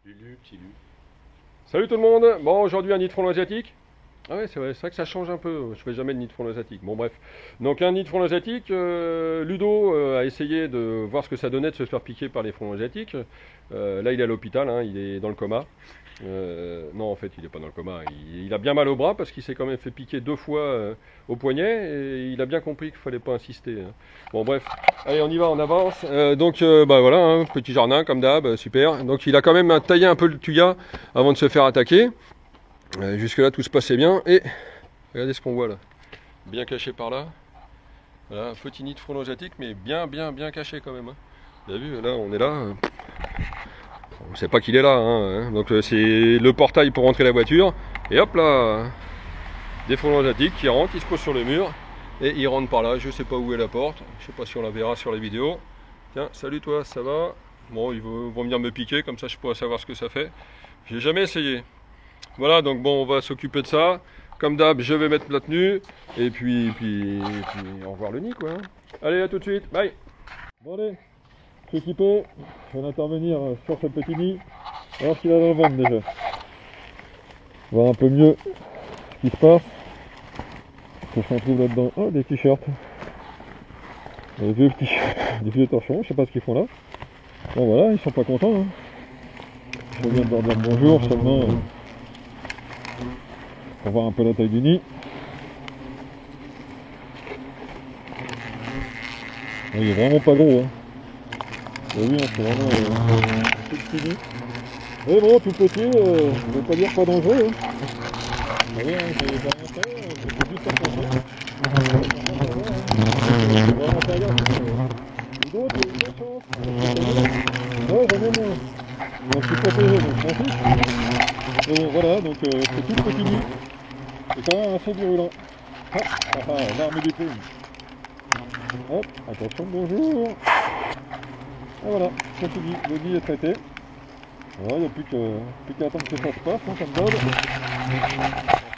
Lulu, petit Lulu. Salut tout le monde. Bon, aujourd'hui un nid de frelon asiatique. Ah ouais, c'est vrai que ça change un peu. Je fais jamais de nid de frelon asiatique. Bon, bref. Donc un nid de frelon asiatique. Ludo a essayé de voir ce que ça donnait de se faire piquer par les frelons asiatiques. Là, il est à l'hôpital, hein, il est dans le coma. Non, en fait, il n'est pas dans le coma. Il a bien mal au bras parce qu'il s'est quand même fait piquer 2 fois au poignet et il a bien compris qu'il fallait pas insister, hein. Bon, bref, allez, on y va, on avance. Bah voilà, hein, petit jardin comme d'hab, super. Donc, il a quand même taillé un peu le tuya avant de se faire attaquer. Jusque-là, tout se passait bien. Et regardez ce qu'on voit là, bien caché par là. Voilà, un petit nid de frelon asiatique, mais bien caché quand même, hein. Vous avez vu, là, on est là. On ne sait pas qu'il est là, hein. Donc c'est le portail pour rentrer la voiture. Et hop là, des frelons asiatiques qui rentrent, ils se posent sur le mur. Et ils rentrent par là, je ne sais pas où est la porte. Je ne sais pas si on la verra sur la vidéo. Tiens, salut toi, ça va? Bon, ils vont venir me piquer, comme ça je pourrais savoir ce que ça fait. J'ai jamais essayé. Voilà, donc bon, on va s'occuper de ça. Comme d'hab, je vais mettre la tenue. Et puis au revoir le nid, quoi, hein. Allez, à tout de suite, bye. Bon allez, je suis équipé. Je viens d'intervenir sur ce petit nid. Alors qu'il a dans le ventre déjà. Voir un peu mieux ce qui se passe. Qu'est-ce qu'on trouve là-dedans? Oh, des t-shirts. Des vieux torchons, je sais pas ce qu'ils font là. Bon voilà, ils sont pas contents, hein. Je viens de leur dire bonjour seulement pour voir un peu la taille du nid. Il est vraiment pas gros, hein. Vous avez vu, hein, c'est vraiment tout petit nid. Mais bon, tout petit, je ne veux pas dire pas dangereux, hein. Vous voyez, hein, j'ai rien fait, c'est juste un penchant. C'est vraiment pas grave. Et d'autres, il y a une bonne chance. Ouais, j'en ai moins. Donc, je suis protégé, donc je m'en fiche. Mais bon, voilà, donc c'est tout petit nid. C'est quand même assez virulent. L'arme des plumes. Hop, attention, bonjour. Et voilà, comme je dis, le nid est traité. Voilà, il n'y a plus qu'à attendre que ça se passe, hein, comme d'hab.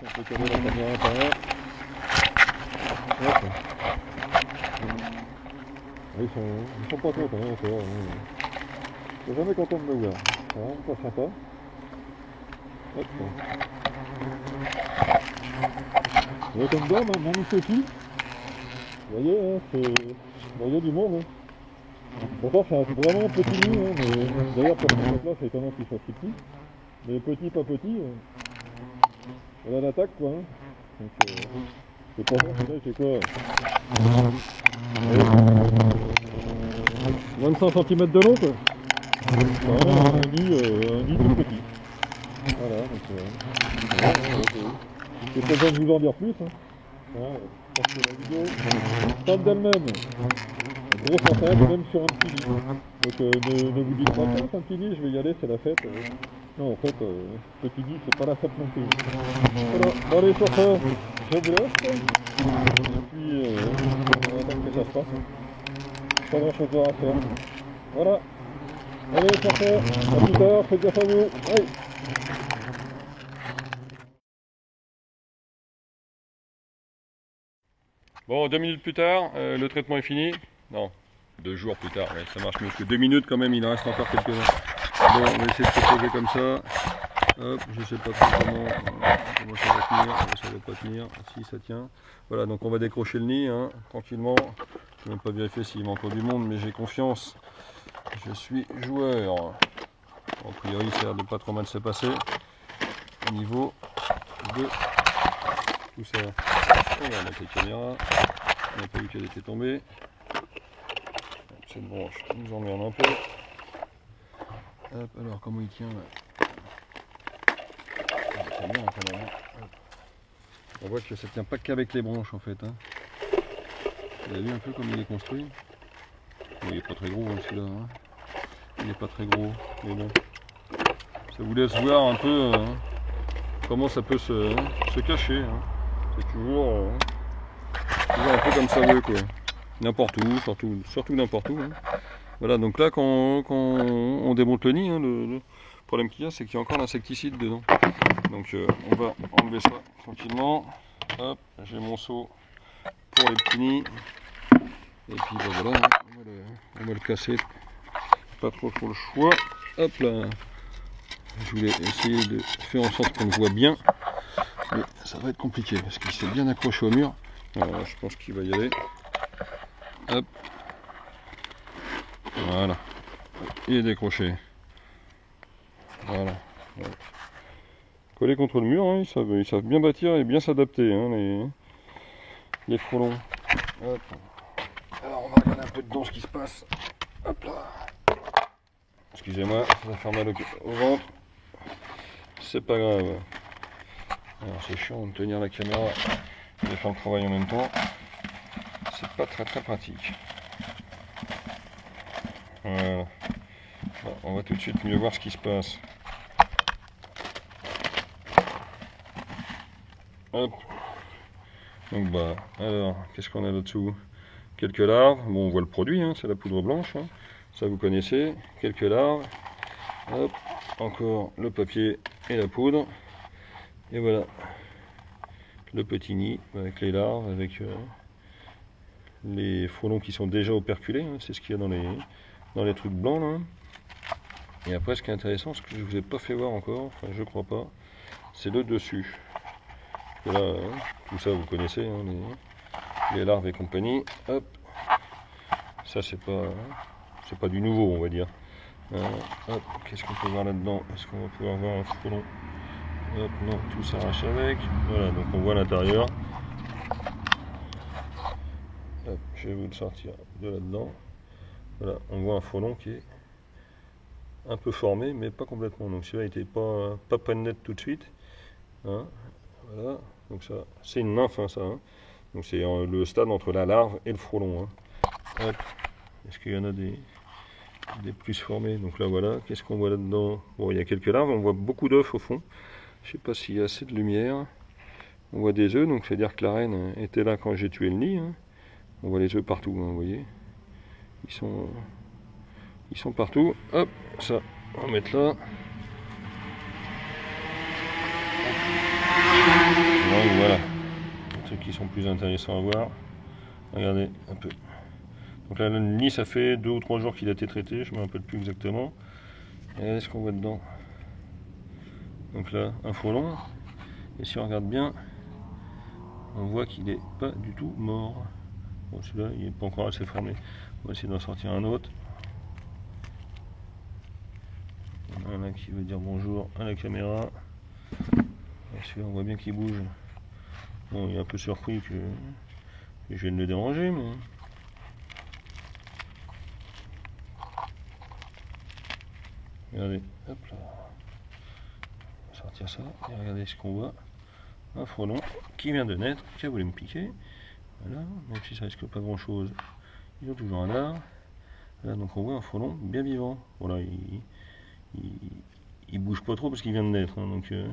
On peut caler la caméra par là. Hop. Ils sont pas contents, hein, ça va, hein. Ils sont jamais contents de me voir. C'est vraiment pas sympa. Hop. Et comme d'hab, mon Sophie, vous voyez, hein, il y a du monde, hein. Pourtant c'est vraiment un petit nid, hein, mais d'ailleurs pour cette place c'est étonnant qu'il soit si petit. Mais petit pas petit, voilà l'attaque quoi, hein. Donc c'est pas bon, là c'est quoi, 25 cm de long quoi. C'est vraiment un nid tout petit. Voilà, donc j'ai pas besoin de vous en dire plus, hein. Voilà, je pense que la vidéo parle d'elle-même. Grosse attaque, même sur un petit nid. Donc ne vous dites pas, c'est un petit nid, je vais y aller, c'est la fête. Non, en fait, petit nid, c'est pas la fête non plus. Voilà, bon allez, sur ça, je vous laisse. Et puis, on va attendre que ça se passe. Pas grand chose à faire. Voilà. Allez, sur ça, à plus tard, faites gaffe à vous. Allez. Bon, 2 minutes plus tard, le traitement est fini. Non, 2 jours plus tard, ouais, ça marche mieux que 2 minutes quand même, il en reste encore quelques-uns. Bon, on va essayer de se poser comme ça. Hop, je sais pas trop comment ça va tenir, ça va pas tenir, si ça tient. Voilà, donc on va décrocher le nid, hein, tranquillement. Je ne vais même pas vérifier s'il manque du monde, mais j'ai confiance. Je suis joueur. Bon, a priori, ça a l'air de pas trop mal se passer au niveau de tout ça. On va mettre les caméras. On n'a pas vu qu'elle était tombée. Cette branche nous emmerde un peu. Hop, alors comment il tient là? C'est bien quand même. On voit que ça tient pas qu'avec les branches en fait, hein. Vous avez vu un peu comme il est construit? Bon, il est pas très gros hein, celui-là, hein. Il est pas très gros, mais bon. Ça vous laisse voir un peu comment ça peut se cacher, hein. C'est toujours un peu comme ça veut quoi. N'importe où, surtout n'importe où, hein. Voilà, donc là quand on démonte le nid, hein, le problème qu'il y a c'est qu'il y a encore l'insecticide dedans. Donc on va enlever ça tranquillement. Hop, j'ai mon seau pour les petits nids. Et puis ben voilà, on va le casser. Pas trop le choix. Hop là. Je voulais essayer de faire en sorte qu'on le voit bien, mais ça va être compliqué parce qu'il s'est bien accroché au mur. Alors, je pense qu'il va y aller. Hop. Voilà. Il est décroché. Voilà. Collé contre le mur, hein, ils savent bien bâtir et bien s'adapter, hein, les frelons. Hop. Alors on va regarder un peu dedans ce qui se passe. Hop là. Excusez-moi, ça va faire mal au ventre. C'est pas grave. Alors c'est chiant de tenir la caméra et de faire le travail en même temps. C'est pas très pratique. Voilà. Bon, on va tout de suite mieux voir ce qui se passe. Hop. Donc bah, alors, qu'est-ce qu'on a là-dessous? Quelques larves. Bon, on voit le produit, hein, c'est la poudre blanche. Hein. Ça vous connaissez. Quelques larves. Hop. Encore le papier et la poudre. Et voilà. Le petit nid avec les larves, avec les frelons qui sont déjà operculés. Hein, c'est ce qu'il y a dans les trucs blancs là. Et après, ce qui est intéressant, ce que je vous ai pas fait voir encore, enfin je crois pas, c'est le dessus. Là, hein, tout ça vous connaissez, hein, les larves et compagnie. Hop, ça c'est pas du nouveau, on va dire. Hop, qu'est-ce qu'on peut voir là-dedans? Est-ce qu'on va pouvoir voir un frelon? Hop, non, tout s'arrache avec. Voilà, donc on voit l'intérieur. Hop, je vais vous le sortir de là-dedans. Voilà, on voit un frelon qui est un peu formé, mais pas complètement. Donc celui-là n'était pas net tout de suite. Hein, voilà, donc ça, c'est une nymphe, hein, ça. Hein. Donc c'est le stade entre la larve et le frelon. Hein. Hop, est-ce qu'il y en a des plus formés? Donc là, voilà, qu'est-ce qu'on voit là-dedans? Bon, il y a quelques larves, on voit beaucoup d'œufs au fond. Je sais pas s'il y a assez de lumière. On voit des œufs, donc c'est-à-dire que la reine était là quand j'ai tué le nid. Hein. On voit les œufs partout, hein, vous voyez. Ils sont partout. Hop, ça, on va mettre là. Donc voilà, les trucs qui sont plus intéressants à voir. Regardez un peu. Donc là, le nid, ça fait 2 ou 3 jours qu'il a été traité, je ne me rappelle plus exactement. Et regardez ce qu'on voit dedans. Donc là, un frelon. Et si on regarde bien, on voit qu'il n'est pas du tout mort. Bon, celui-là, il n'est pas encore assez formé. On va essayer d'en sortir un autre. Il y en a un là qui veut dire bonjour à la caméra. Celui-là, on voit bien qu'il bouge. Bon, il est un peu surpris que je vienne le déranger, mais... Regardez, hop là. On va sortir ça, et regardez ce qu'on voit. Un frelon qui vient de naître, qui a voulu me piquer. Voilà, même si ça risque pas grand chose. Ils ont toujours un dard. Là, donc on voit un frelon bien vivant. Voilà, il bouge pas trop parce qu'il vient de naître. Hein, donc il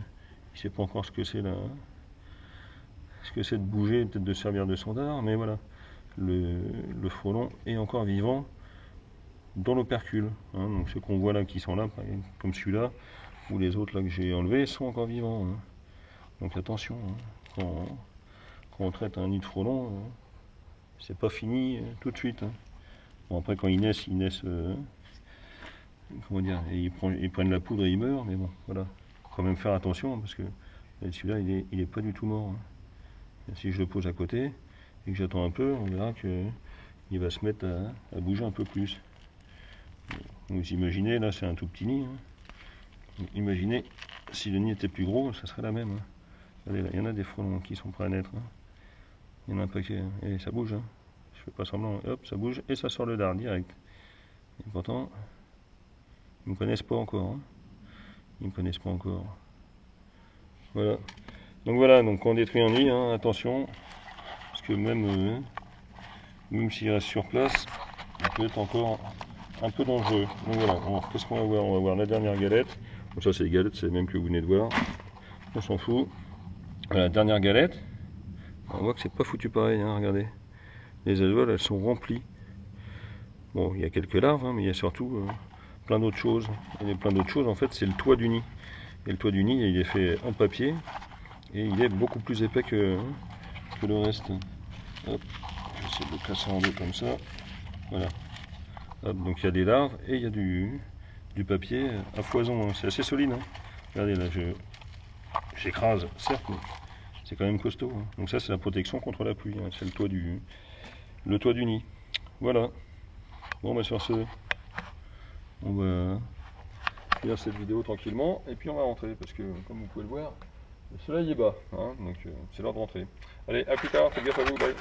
sait pas encore ce que c'est là. Ce que c'est de bouger, peut-être de servir de son dard, mais voilà. Le frelon est encore vivant dans l'opercule. Hein, donc ceux qu'on voit là qui sont là, comme celui-là, ou les autres là que j'ai enlevés, sont encore vivants. Hein. Donc attention, hein, quand on traite un nid de frelon, c'est pas fini tout de suite. Hein. Bon, après quand ils naissent, comment dire, ils prennent la poudre et ils meurent, mais bon, voilà. Faut quand même faire attention parce que celui-là il est pas du tout mort. Hein. Et si je le pose à côté et que j'attends un peu, on verra que il va se mettre à bouger un peu plus. Vous imaginez, là c'est un tout petit nid. Hein. Imaginez si le nid était plus gros, ça serait la même. Hein. Regardez, là, il y en a des frelons qui sont prêts à naître. Hein. Il y en a un paquet, hein. Et ça bouge. Hein. Je fais pas semblant, hop, ça bouge et ça sort le dard direct. Et pourtant, ils ne me connaissent pas encore. Hein. Ils ne me connaissent pas encore. Voilà. Donc voilà, donc quand on détruit un nid, hein, attention, parce que même s'il reste sur place, il peut être encore un peu dangereux. Donc voilà, qu'est-ce qu'on va voir? On va voir la dernière galette. Bon, ça c'est les galettes, c'est les mêmes que vous venez de voir. On s'en fout. Voilà, la dernière galette. On voit que c'est pas foutu pareil, hein, regardez. Les alvéoles, elles sont remplies. Bon, il y a quelques larves, hein, mais il y a surtout plein d'autres choses. Et plein d'autres choses, en fait, c'est le toit du nid. Et le toit du nid, il est fait en papier. Et il est beaucoup plus épais que le reste. Hop, j'essaie de le casser en deux comme ça. Voilà. Hop, donc il y a des larves et il y du papier à foison, hein. C'est assez solide. Hein. Regardez là, j'écrase, certes, mais c'est quand même costaud. Hein. Donc ça c'est la protection contre la pluie, hein. C'est le toit du nid. Voilà. Bon bah sur ce, on va finir cette vidéo tranquillement et puis on va rentrer parce que comme vous pouvez le voir, le soleil est bas, hein, donc c'est l'heure de rentrer. Allez, à plus tard, faites gaffe à vous, bye.